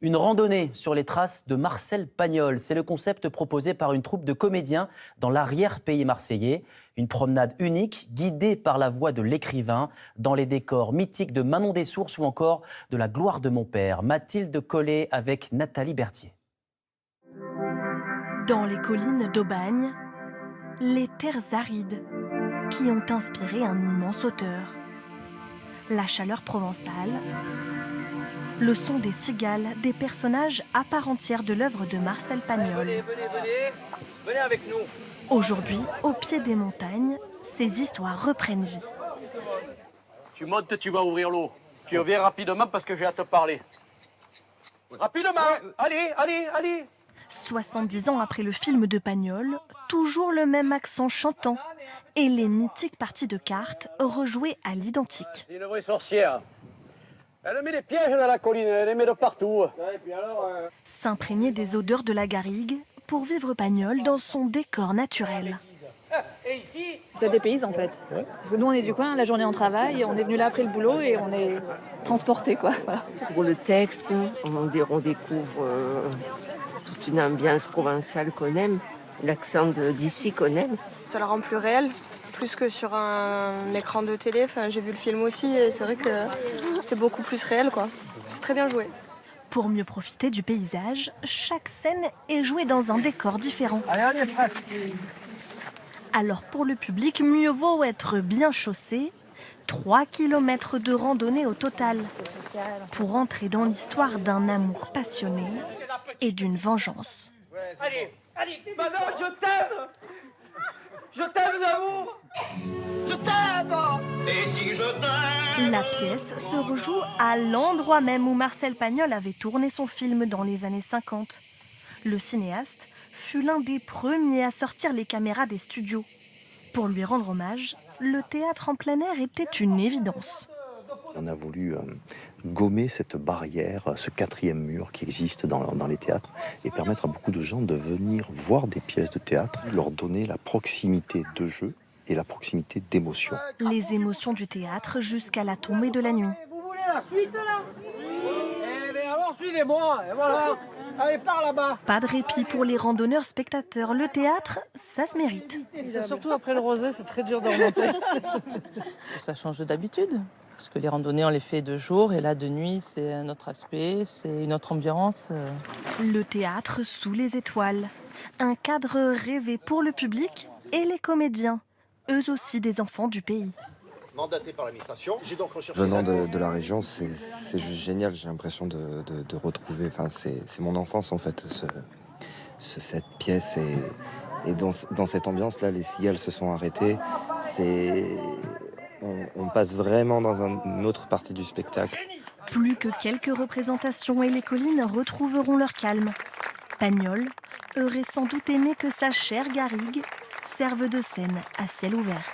Une randonnée sur les traces de Marcel Pagnol. C'est le concept proposé par une troupe de comédiens dans l'arrière-pays marseillais. Une promenade unique, guidée par la voix de l'écrivain, dans les décors mythiques de Manon des Sources ou encore de La gloire de mon père. Mathilde Collet avec Nathalie Berthier. Dans les collines d'Aubagne, les terres arides qui ont inspiré un immense auteur. La chaleur provençale, le son des cigales, des personnages à part entière de l'œuvre de Marcel Pagnol. Venez avec nous. Aujourd'hui, au pied des montagnes, ces histoires reprennent vie. Tu montes, tu vas ouvrir l'eau. Tu reviens rapidement parce que j'ai à te parler. Rapidement. Allez. 70 ans après le film de Pagnol, toujours le même accent chantant et les mythiques parties de cartes rejouées à l'identique. C'est une vraie sorcière. Elle met des pièges dans la colline, elle les met de partout. S'imprégner des odeurs de la garrigue pour vivre Pagnol dans son décor naturel. Et ici, Ça dépayse en fait. Parce que nous on est du coin, la journée on travaille, on est venu là après le boulot et on est transporté quoi. Voilà. Pour le texte, on découvre toute une ambiance provençale qu'on aime, l'accent d'ici qu'on aime. Ça le rend plus réel, plus que sur un écran de télé. Enfin, j'ai vu le film aussi et c'est vrai que c'est beaucoup plus réel, quoi. C'est très bien joué. Pour mieux profiter du paysage, chaque scène est jouée dans un décor différent. allez, on est presque. Alors pour le public, mieux vaut être bien chaussé. 3 kilomètres de randonnée au total pour entrer dans l'histoire d'un amour passionné et d'une vengeance. Allez, Manon, je t'aime. Je t'aime d'amour. Je t'aime. Et si je t'aime. La pièce se rejoue à l'endroit même où Marcel Pagnol avait tourné son film dans les années 50. Le cinéaste fut l'un des premiers à sortir les caméras des studios. Pour lui rendre hommage, le théâtre en plein air était une évidence. On a voulu gommer cette barrière, ce quatrième mur qui existe dans les théâtres et permettre à beaucoup de gens de venir voir des pièces de théâtre, leur donner la proximité de jeu et la proximité d'émotion. Les émotions du théâtre jusqu'à la tombée de la nuit. Vous voulez la suite là? Eh bien alors suivez-moi, et voilà. Allez, par là-bas. Pas de répit pour les randonneurs spectateurs. Le théâtre, ça se mérite. C'est surtout après le rosé, c'est très dur de remonter. Ça change d'habitude, parce que les randonnées, on les fait de jour, et là, de nuit, c'est un autre aspect, c'est une autre ambiance. Le théâtre sous les étoiles. Un cadre rêvé pour le public et les comédiens, eux aussi des enfants du pays. Mandaté par l'administration, j'ai donc recherché... Venant de la région, c'est juste génial. J'ai l'impression de retrouver... Enfin, c'est mon enfance, en fait, cette pièce. Et dans cette ambiance-là, les cigales se sont arrêtées. On passe vraiment dans une autre partie du spectacle. Plus que quelques représentations et les collines retrouveront leur calme. Pagnol aurait sans doute aimé que sa chère garrigue serve de scène à ciel ouvert.